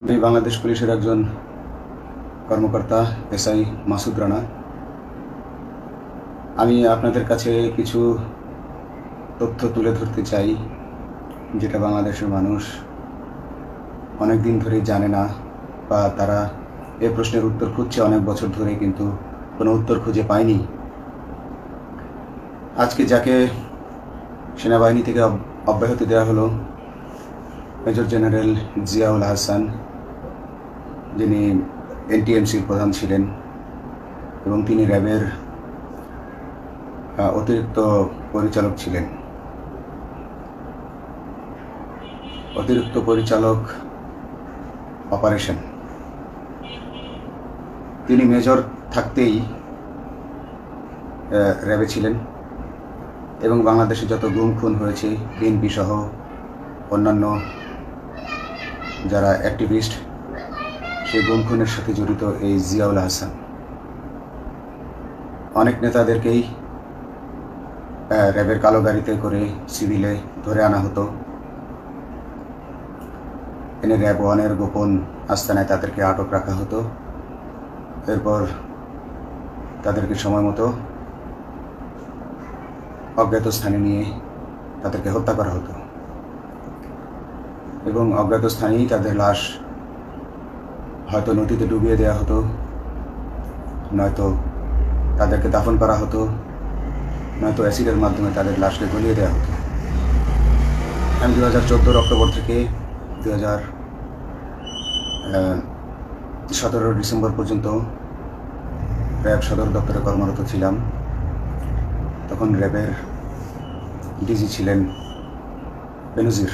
আমি বাংলাদেশ পুলিশের একজন কর্মকর্তা এসআই মাসুদ রানা। আমি আপনাদের কাছে কিছু তথ্য তুলে ধরতে চাই, যেটা বাংলাদেশের মানুষ অনেক দিন ধরেই জানে না, বা তারা এই প্রশ্নের উত্তর খুঁজছে অনেক বছর ধরে, কিন্তু কোনো উত্তর খুঁজে পায়নি। আজকে যাকে সেনাবাহিনী থেকে অব্যাহতি দেওয়া হলো, মেজর জেনারেল জিয়াউল হাসান, যিনি এনটিএমসির প্রধান ছিলেন এবং তিনি র্যাবের অতিরিক্ত পরিচালক ছিলেন। অতিরিক্ত পরিচালক অপারেশন। তিনি মেজর থাকতেই র্যাবে ছিলেন এবং বাংলাদেশে যত গুম খুন হয়েছে, বিএনপি সহ অন্যান্য যারা অ্যাক্টিভিস্ট, সেই গুম খুনের সাথে জড়িত এই জিয়াউল হাসান। অনেক নেতাদেরকেই র্যাবের কালো গাড়িতে করে সিভিলে ধরে আনা হতো, এনে র্যাব ওয়ানের গোপন আস্তানায় তাদেরকে আটক রাখা হতো। এরপর তাদেরকে সময় মতো অজ্ঞাত স্থানে নিয়ে তাদেরকে হত্যা করা হতো এবং অজ্ঞাত স্থানেই তাদের লাশ হয়তো নদীতে ডুবিয়ে দেওয়া হতো, নয়তো তাদেরকে দাফন করা হতো, নয়তো অ্যাসিডের মাধ্যমে তাদের লাশকে গলিয়ে দেওয়া হতো। আমি 2014 অক্টোবর থেকে 2017 ডিসেম্বর পর্যন্ত র্যাব সদর দপ্তরে কর্মরত ছিলাম। তখন র্যাবের ডিজি ছিলেন বেনজির,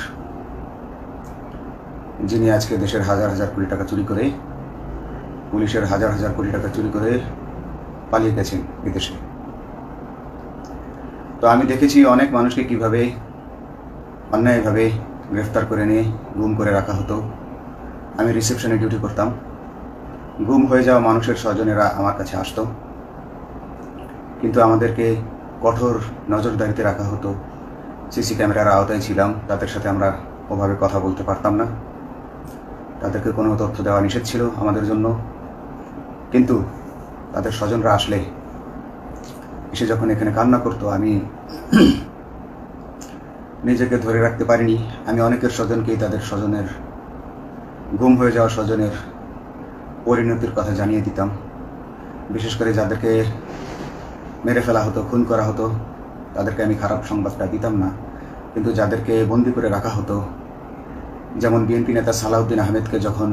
যিনি আজকে দেশের হাজার হাজার কোটি টাকা চুরি করে, পুলিশের হাজার হাজার কোটি টাকা চুরি করে পালিয়ে গেছেন বিদেশে। তো আমি দেখেছি অনেক মানুষকে কিভাবে অন্যায়ভাবে গ্রেফতার করে নিয়ে গুম করে রাখা হতো। আমি রিসেপশনে ডিউটি করতাম। গুম হয়ে যাওয়া মানুষের স্বজনেরা আমার কাছে আসতো, কিন্তু আমাদেরকে কঠোর নজরদারিতে রাখা হতো। সিসি ক্যামেরার আওতায় ছিলাম, তাদের সাথে আমরা ওভাবে কথা বলতে পারতাম না, তাদেরকে কোনো তথ্য দেওয়া নিষেধ ছিল আমাদের জন্য। কিন্তু তাদের স্বজনরা আসলে এসে যখন এখানে কান্না করতো, আমি নিজেকে ধরে রাখতে পারিনি। আমি অনেকের স্বজনকেই তাদের স্বজনের, গুম হয়ে যাওয়া স্বজনের পরিণতির কথা জানিয়ে দিতাম। বিশেষ করে যাদেরকে মেরে ফেলা হতো, খুন করা হতো, তাদেরকে আমি খারাপ সংবাদটা দিতাম না, কিন্তু যাদেরকে বন্দি করে রাখা হতো, যেমন বিএনপি নেতা সালাউদ্দিন আহমেদকে যখন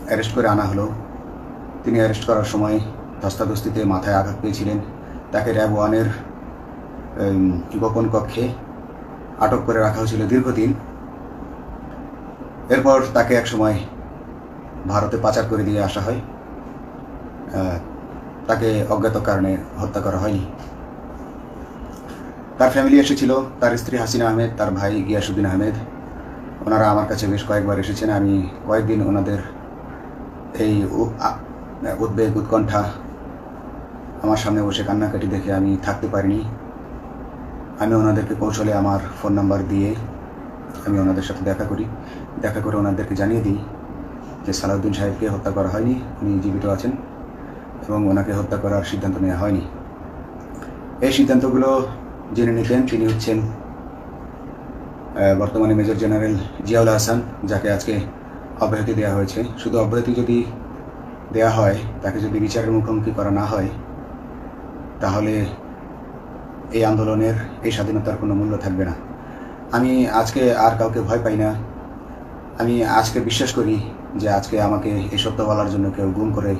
অ্যারেস্ট করে আনা হলো, তিনি অ্যারেস্ট করার সময় ধস্তাধস্তিতে মাথায় আঘাত পেয়েছিলেন। তাকে র্যাব ওয়ানের গোপন কক্ষে আটক করে রাখা হয়েছিল দীর্ঘদিন। এরপর তাকে একসময় ভারতে পাচার করে দিয়ে আসা হয়। তাকে অজ্ঞাত কারণে হত্যা করা হয়নি। তার ফ্যামিলি এসেছিল, তার স্ত্রী হাসিনা আহমেদ, তার ভাই গিয়াসউদ্দিন আহমেদ। ওনারা আমার কাছে বেশ কয়েকবার এসেছেন। আমি কয়েকদিন ওনাদের এই উদ্বেগ, উৎকণ্ঠা আমার সামনে বসে কান্নাকাটি দেখে আমি থাকতে পারিনি। আমি ওনাদেরকে কৌশলে আমার ফোন নাম্বার দিয়ে আমি ওনাদের সাথে দেখা করে ওনাদেরকে জানিয়ে দিই যে সালাউদ্দিন সাহেবকে হত্যা করা হয়নি, উনি জীবিত আছেন এবং ওনাকে হত্যা করার সিদ্ধান্ত নেওয়া হয়নি। এই সিদ্ধান্তগুলো যিনি নিতেন তিনি হচ্ছেন বর্তমানে মেজর জেনারেল জিয়াউল হাসান, যাকে আজকে অব্যাহতি দেওয়া হয়েছে। শুধু অব্যাহতি যদি দেওয়া হয়, তাকে যদি বিচারের মুখোমুখি করা না হয়, তাহলে এই আন্দোলনের, এই স্বাধীনতার কোনো মূল্য থাকবে না। আমি আজকে আর কাউকে ভয় পাই না। আমি আজকে বিশ্বাস করি যে আজকে আমাকে এই সত্য বলার জন্য কেউ গুম করে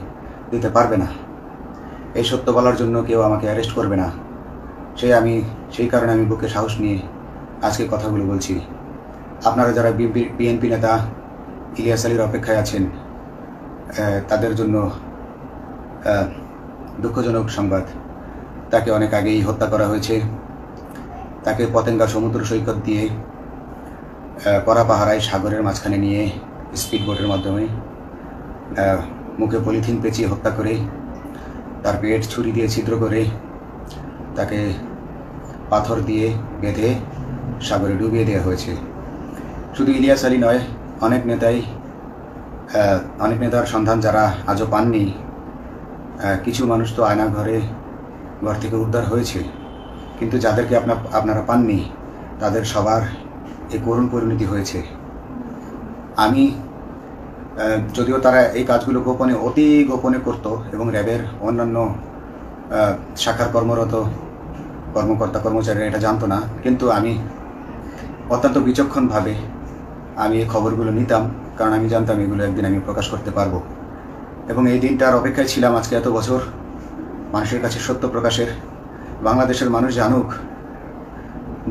দিতে পারবে না, এই সত্য বলার জন্য কেউ আমাকে অ্যারেস্ট করবে না। সেই কারণে আমি বুকে সাহস নিয়ে আজকে কথাগুলো বলছি। আপনারা যারা বিএনপি নেতা ইলিয়াস আলীর অপেক্ষায় আছেন, তাদের জন্য দুঃখজনক সংবাদ। তাকে অনেক আগেই হত্যা করা হয়েছে। তাকে পতেঙ্গা সমুদ্র সৈকত দিয়ে কড়া পাহারায় সাগরের মাঝখানে নিয়ে স্পিড বোটের মাধ্যমে মুখে পলিথিন পেঁচিয়ে হত্যা করে, তার পেট ছুরি দিয়ে ছিদ্র করে, তাকে পাথর দিয়ে বেঁধে সাগরে ডুবিয়ে দেওয়া হয়েছে। শুধু ইলিয়াস আলী নয়, অনেক নেতার সন্ধান যারা আজও পাননি, কিছু মানুষ তো আয়না ঘর থেকে উদ্ধার হয়েছে, কিন্তু যাদেরকে আপনারা পাননি তাদের সবার এই করুণ পরিণতি হয়েছে। আমি যদিও তারা এই কাজগুলো অতি গোপনে করত এবং র্যাবের অন্যান্য শাখার কর্মকর্তা কর্মচারীরা এটা জানতো না, কিন্তু আমি অত্যন্ত বিচক্ষণভাবে আমি এই খবরগুলো নিতাম, কারণ আমি জানতাম এগুলো একদিন আমি প্রকাশ করতে পারবো। এবং এই দিনটার অপেক্ষায় ছিলাম আজকে এত বছর, মানুষের কাছে সত্য প্রকাশের। বাংলাদেশের মানুষ জানুক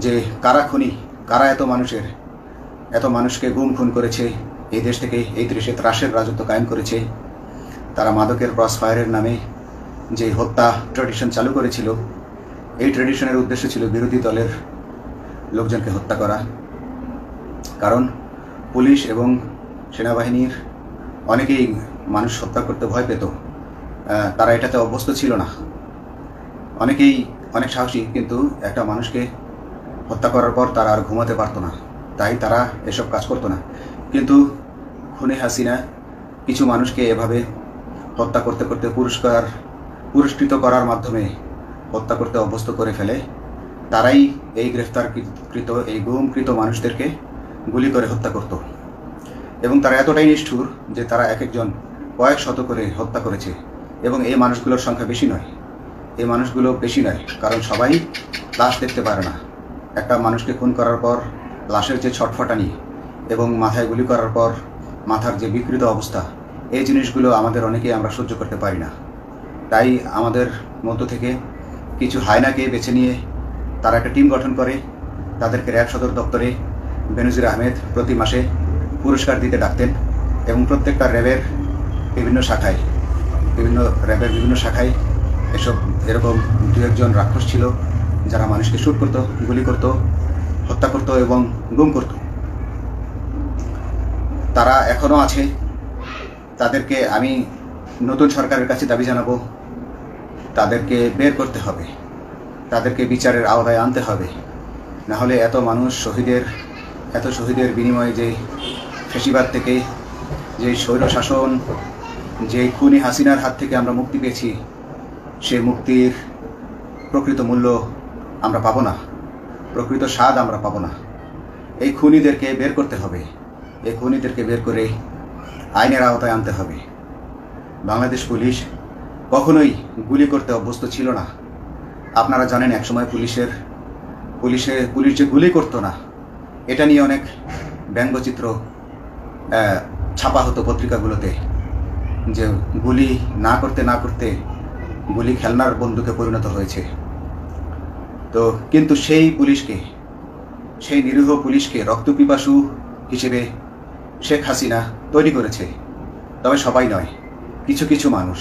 যে কারা খুনি, কারা এত মানুষকে খুন করেছে, এই দেশে ত্রাসের রাজত্ব কায়েম করেছে। তারা মাদকের ক্রস ফায়ারের নামে যে হত্যা ট্র্যাডিশন চালু করেছিল, এই ট্র্যাডিশনের উদ্দেশ্য ছিল বিরোধী দলের লোকজনকে হত্যা করা। কারণ পুলিশ এবং সেনাবাহিনীর অনেকেই মানুষ হত্যা করতে ভয় পেত, তারা এটাতে অভ্যস্ত ছিল না। অনেকেই অনেক সাহসী, কিন্তু একটা মানুষকে হত্যা করার পর তারা আর ঘুমাতে পারতো না, তাই তারা এসব কাজ করতো না। কিন্তু খুনে হাসিনা কিছু মানুষকে এভাবে হত্যা করতে করতে পুরস্কৃত করার মাধ্যমে হত্যা করতে অভ্যস্ত করে ফেলে। তারাই এই গ্রেফতারকৃত এই গুমকৃত মানুষদেরকে গুলি করে হত্যা করত। এবং তারা এতটাই নিষ্ঠুর যে তারা এক একজন কয়েক শত করে হত্যা করেছে। এবং এই মানুষগুলোর সংখ্যা বেশি নয়, কারণ সবাই লাশ দেখতে পারে না। একটা মানুষকে খুন করার পর লাশের যে ছটফটানি এবং মাথায় গুলি করার পর মাথার যে বিকৃত অবস্থা, এই জিনিসগুলো অনেকেই আমরা সহ্য করতে পারি না। তাই আমাদের মধ্য থেকে কিছু হায়নাকে বেছে নিয়ে তারা একটা টিম গঠন করে, তাদেরকে র্যাব সদর দপ্তরে বেনজির আহমেদ প্রতি মাসে পুরস্কার দিতে ডাকতেন। এবং প্রত্যেকটা র্যাবের বিভিন্ন শাখায় এরকম দু একজন রাক্ষস ছিল যারা মানুষকে শ্যুট করতো, গুলি করতো, হত্যা করতো এবং গুম করতো। তারা এখনও আছে। তাদেরকে আমি নতুন সরকারের কাছে দাবি জানাবো, তাদেরকে বের করতে হবে, তাদেরকে বিচারের আওতায় আনতে হবে। না হলে এত শহীদের বিনিময়ে যে ফ্যাসিবাদ থেকে, যে স্বৈরশাসন, যে খুনি হাসিনার হাত থেকে আমরা মুক্তি পেয়েছি, সে মুক্তির প্রকৃত মূল্য আমরা পাবো না, প্রকৃত স্বাদ আমরা পাবো না। এই খুনিদেরকে বের করতে হবে, এই খুনিদেরকে বের করে আইনের আওতায় আনতে হবে। বাংলাদেশ পুলিশ কখনোই গুলি করতে অভ্যস্ত ছিল না। আপনারা জানেন একসময় পুলিশ যে গুলি করতো না, এটা নিয়ে অনেক ব্যঙ্গচিত্র ছাপা হতো পত্রিকাগুলোতে, যে গুলি না করতে গুলি খেলনার বন্দুকে পরিণত হয়েছে। তো কিন্তু সেই নিরীহ পুলিশকে রক্তপিপাসু হিসেবে শেখ হাসিনা তৈরি করেছে। তবে সবাই নয়, কিছু কিছু মানুষ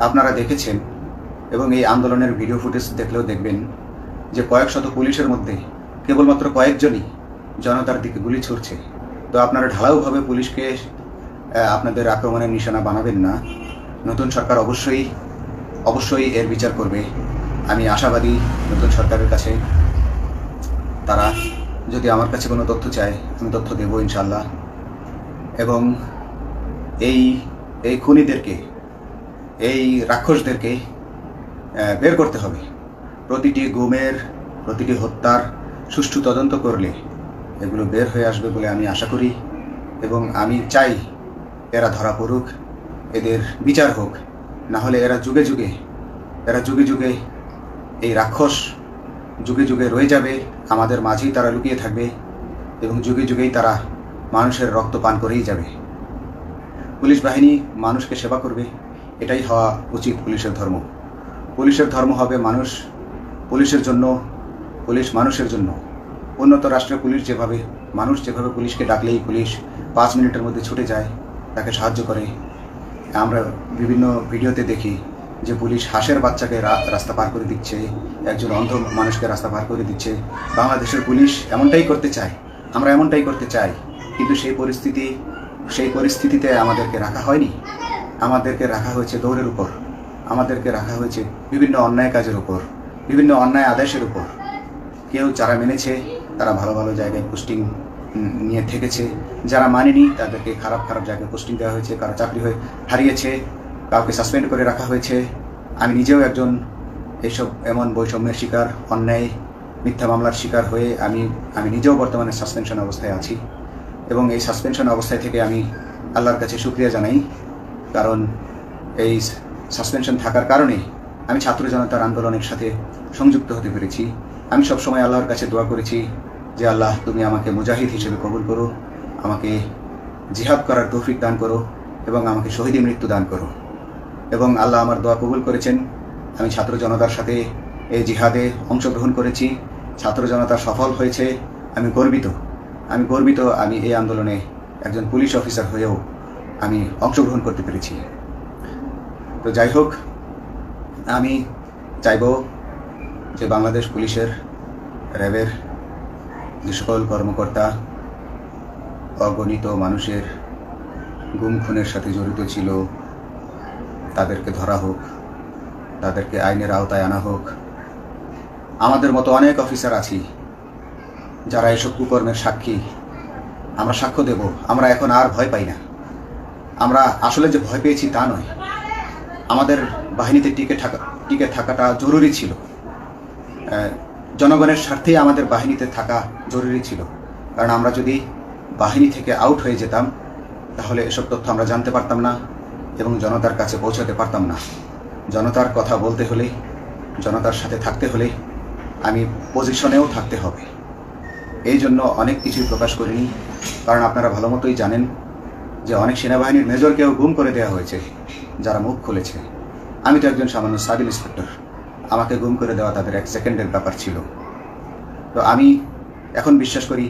আপনারা দেখেছেন, এবং এই আন্দোলনের ভিডিও ফুটেজ দেখলেও দেখবেন যে কয়েক শত পুলিশের মধ্যে কেবলমাত্র কয়েকজনই জনতার দিকে গুলি ছুড়ছে। তো আপনারা ঢালাওভাবে পুলিশকে আপনাদের আক্রমণের নিশানা বানাবেন না। নতুন সরকার অবশ্যই এর বিচার করবে। আমি আশাবাদী নতুন সরকারের কাছে তারা যদি আমার কাছে কোনো তথ্য চায়, আমি তথ্য দেবো ইনশাল্লাহ। এবং এই খুনিদেরকে, এই রাক্ষসদেরকে বের করতে হবে। প্রতিটি গুমের, প্রতিটি হত্যার সুষ্ঠু তদন্ত করলে এগুলো বের হয়ে আসবে বলে আমি আশা করি। এবং আমি চাই এরা ধরা পড়ুক, এদের বিচার হোক। না হলে এরা যুগে যুগে এই রাক্ষস যুগে যুগে রয়ে যাবে, আমাদের মাঝেই তারা লুকিয়ে থাকবে এবং যুগে যুগেই তারা মানুষের রক্ত পান করেই যাবে। পুলিশ বাহিনী মানুষকে সেবা করবে, এটাই হওয়া উচিত পুলিশের ধর্ম। পুলিশের ধর্ম হবে পুলিশের জন্য, পুলিশ মানুষের জন্য। উন্নত রাষ্ট্রের মানুষ যেভাবে পুলিশকে ডাকলেই পুলিশ 5 মিনিটের মধ্যে ছুটে যায়, তাকে সাহায্য করে। আমরা বিভিন্ন ভিডিওতে দেখি যে পুলিশ হাঁসের বাচ্চাকে রাস্তা পার করে দিচ্ছে, একজন অন্ধ মানুষকে রাস্তা পার করে দিচ্ছে। বাংলাদেশের পুলিশ এমনটাই করতে চায়, আমরা এমনটাই করতে চাই, কিন্তু সেই পরিস্থিতিতে আমাদেরকে রাখা হয়নি। আমাদেরকে রাখা হয়েছে দৌড়ের উপর, আমাদেরকে রাখা হয়েছে বিভিন্ন অন্যায় কাজের উপর, বিভিন্ন অন্যায় আদেশের উপর। কেউ যারা মেনেছে তারা ভালো ভালো জায়গায় পোস্টিং নিয়ে থেকেছে, যারা মানেনি তাদেরকে খারাপ খারাপ জায়গায় পোস্টিং দেওয়া হয়েছে, কারো চাকরি হারিয়েছে, কাউকে সাসপেন্ড করে রাখা হয়েছে। আমি নিজেও একজন এমন বৈষম্যের শিকার, অন্যায় মিথ্যা মামলার শিকার হয়ে আমি নিজেও বর্তমানে সাসপেনশন অবস্থায় আছি। এবং এই সাসপেনশন অবস্থায় থেকে আমি আল্লাহর কাছে শুকরিয়া জানাই, কারণ এই সাসপেনশন থাকার কারণে আমি ছাত্র জনতার আন্দোলনের সাথে সংযুক্ত হতে পেরেছি। আমি সবসময় আল্লাহর কাছে দোয়া করেছি যে আল্লাহ, তুমি আমাকে মুজাহিদ হিসেবে কবুল করো, আমাকে জিহাদ করার তৌফিক দান করো এবং আমাকে শহীদী মৃত্যু দান করো। এবং আল্লাহ আমার দোয়া কবুল করেছেন। আমি ছাত্র জনতার সাথে এই জিহাদে অংশগ্রহণ করেছি, ছাত্র জনতা সফল হয়েছে। আমি গর্বিত আমি এই আন্দোলনে একজন পুলিশ অফিসার হয়েও আমি অংশগ্রহণ করতে পেরেছি। তো যাই হোক, আমি চাইব যে বাংলাদেশ পুলিশের, র্যাবের যে সকল কর্মকর্তা অগণিত মানুষের গুম খুনের সাথে জড়িত ছিল তাদেরকে ধরা হোক, তাদেরকে আইনের আওতায় আনা হোক। আমাদের মতো অনেক অফিসার আছি যারা এসব কুকর্মের সাক্ষী, আমরা সাক্ষ্য দেব। আমরা এখন আর ভয় পাই না। আমরা আসলে যে ভয় পেয়েছি তা নয়, আমাদের বাহিনীতে টিকে থাকাটা জরুরি ছিল। জনগণের স্বার্থেই আমাদের বাহিনীতে থাকা জরুরি ছিল, কারণ আমরা যদি বাহিনী থেকে আউট হয়ে যেতাম তাহলে এসব তথ্য আমরা জানতে পারতাম না এবং জনতার কাছে পৌঁছাতে পারতাম না। জনতার কথা বলতে হলে, জনতার সাথে থাকতে হলে আমি পজিশনেও থাকতে হবে। এই জন্য অনেক কিছুই প্রকাশ করিনি, কারণ আপনারা ভালো মতোই জানেন যে অনেক সেনাবাহিনীর মেজরকেও গুম করে দেওয়া হয়েছে যারা মুখ খুলেছে। আমি তো একজন সামান্য সাব ইন্সপেক্টর, আমাকে গুম করে দেওয়া তাদের 1 সেকেন্ডের ব্যাপার ছিল। তো আমি এখন বিশ্বাস করি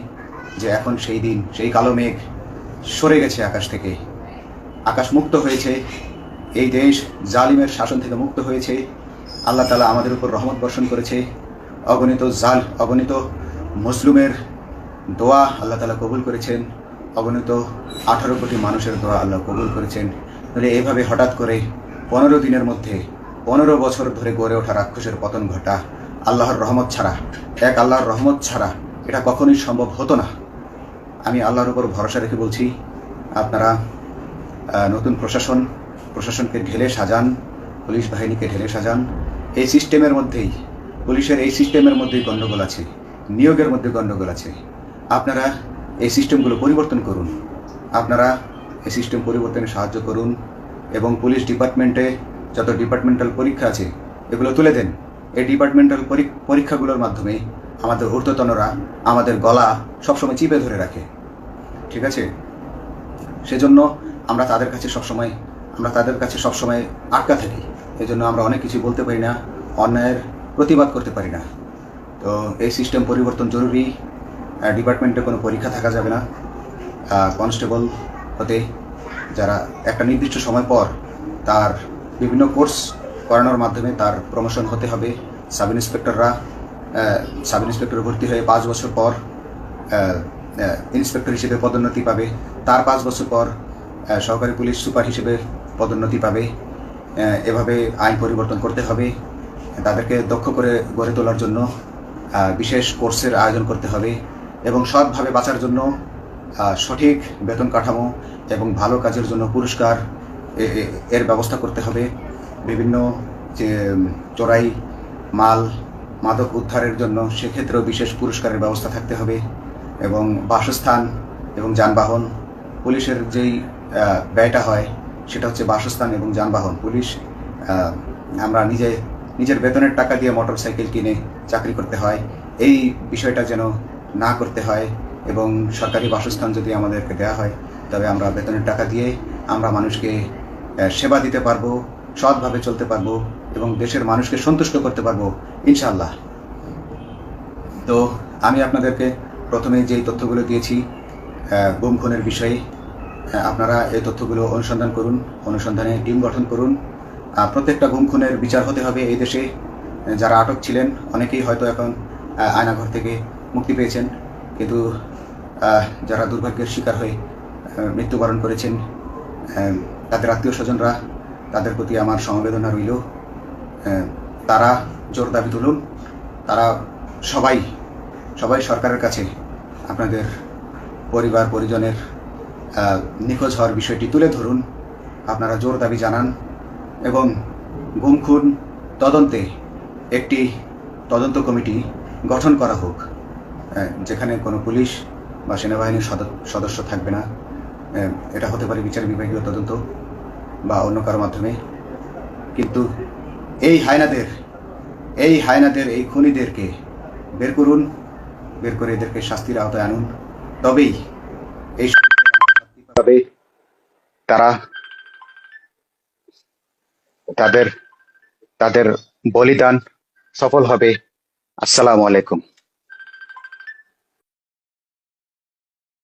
যে এখন সেই দিন, সেই কালো মেঘ সরে গেছে আকাশ থেকে, আকাশ মুক্ত হয়েছে, এই দেশ জালিমের শাসন থেকে মুক্ত হয়েছে। আল্লাহ তাআলা আমাদের উপর রহমত বর্ষণ করেছে। অগণিত মুসলিমের দোয়া আল্লাহ তাআলা কবুল করেছেন, অগণিত 18 কোটি মানুষের দোয়া আল্লাহ কবুল করেছেন। তাহলে এইভাবে হঠাৎ করে 15 দিনের মধ্যে 15 বছর ধরে গড়ে ওঠা রাক্ষসের পতন ঘটা আল্লাহর রহমত ছাড়া, আল্লাহর রহমত ছাড়া এটা কখনোই সম্ভব হতো না। আমি আল্লাহর উপর ভরসা রেখে বলছি, আপনারা নতুন প্রশাসনকে ঢেলে সাজান, পুলিশ বাহিনীকে ঢেলে সাজান। এই সিস্টেমের মধ্যেই, পুলিশের এই সিস্টেমের মধ্যেই গণ্ডগোল আছে, নিয়োগের মধ্যে গণ্ডগোল আছে। আপনারা এই সিস্টেমগুলো পরিবর্তন করুন, আপনারা এই সিস্টেম পরিবর্তনে সাহায্য করুন এবং পুলিশ ডিপার্টমেন্টে যত ডিপার্টমেন্টাল পরীক্ষা আছে এগুলো তুলে দেন। এই ডিপার্টমেন্টাল পরীক্ষাগুলোর মাধ্যমে আমাদের ঊর্ধ্বতনরা আমাদের গলা সবসময় চিপে ধরে রাখে, ঠিক আছে? সেজন্য আমরা তাদের কাছে সবসময় আটকা থাকি। এই জন্য আমরা অনেক কিছু বলতে পারি না, অন্যায়ের প্রতিবাদ করতে পারি না। তো এই সিস্টেম পরিবর্তন জরুরি। ডিপার্টমেন্টে কোনো পরীক্ষা থাকা যাবে না। কনস্টেবল হতে যারা একটা নির্দিষ্ট সময় পর তার বিভিন্ন কোর্স করানোর মাধ্যমে তার প্রমোশন হতে হবে। সাব ইন্সপেক্টর ভর্তি হয়ে 5 বছর পর ইন্সপেক্টর হিসেবে পদোন্নতি পাবে, তার 5 বছর পর সহকারী পুলিশ সুপার হিসেবে পদোন্নতি পাবে। এভাবে আইন পরিবর্তন করতে হবে। তাদেরকে দক্ষ করে গড়ে তোলার জন্য বিশেষ কোর্সের আয়োজন করতে হবে এবং সৎভাবে বাঁচার জন্য সঠিক বেতন কাঠামো এবং ভালো কাজের জন্য পুরস্কার এর ব্যবস্থা করতে হবে। বিভিন্ন যে চোরাই মাদক উদ্ধারের জন্য সেক্ষেত্রেও বিশেষ পুরস্কারের ব্যবস্থা থাকতে হবে এবং বাসস্থান এবং যানবাহন, পুলিশের যেই ব্যয়টা হয় সেটা হচ্ছে বাসস্থান এবং যানবাহন। পুলিশ আমরা নিজের বেতনের টাকা দিয়ে মোটরসাইকেল কিনে চাকরি করতে হয়, এই বিষয়টা যেন না করতে হয় এবং সরকারি বাসস্থান যদি আমাদেরকে দেওয়া হয় তবে আমরা বেতনের টাকা দিয়ে আমরা মানুষকে সেবা দিতে পারবো, সৎভাবে চলতে পারবো এবং দেশের মানুষকে সন্তুষ্ট করতে পারবো ইনশাআল্লাহ। তো আমি আপনাদেরকে প্রথমে যেই তথ্যগুলো দিয়েছি গুম খুনের বিষয়ে, আপনারা এই তথ্যগুলো অনুসন্ধান করুন, অনুসন্ধানে টিম গঠন করুন। প্রত্যেকটা গুম খুনের বিচার হতে হবে এই দেশে। যারা আটক ছিলেন অনেকেই হয়তো এখন আয়নাঘর থেকে মুক্তি পেয়েছেন, কিন্তু যারা দুর্ভাগ্যের শিকার হয়ে মৃত্যুবরণ করেছেন তাদের আত্মীয় স্বজনরা, তাদের প্রতি আমার সমবেদনা রইল। তারা জোর দাবি তুলুন, তারা সবাই সরকারের কাছে আপনাদের পরিবার পরিজনের নিখোঁজ হওয়ার বিষয়টি তুলে ধরুন, আপনারা জোর দাবি জানান এবং গুম খুন তদন্তে একটি তদন্ত কমিটি গঠন করা হোক, যেখানে কোনো পুলিশ বা সেনাবাহিনীর সদস্য থাকবে না। এটা হতে পারে বিচার বিভাগীয় তদন্ত বা অন্য কারো মাধ্যমে। কিন্তু এই হায়নাদের এই খুনিদেরকে বের করুন, বের করে এদেরকে শাস্তির আওতায় আনুন। তবেই এই তারা তাদের তাদের বলিদান সফল হবে। আসসালামু আলাইকুম।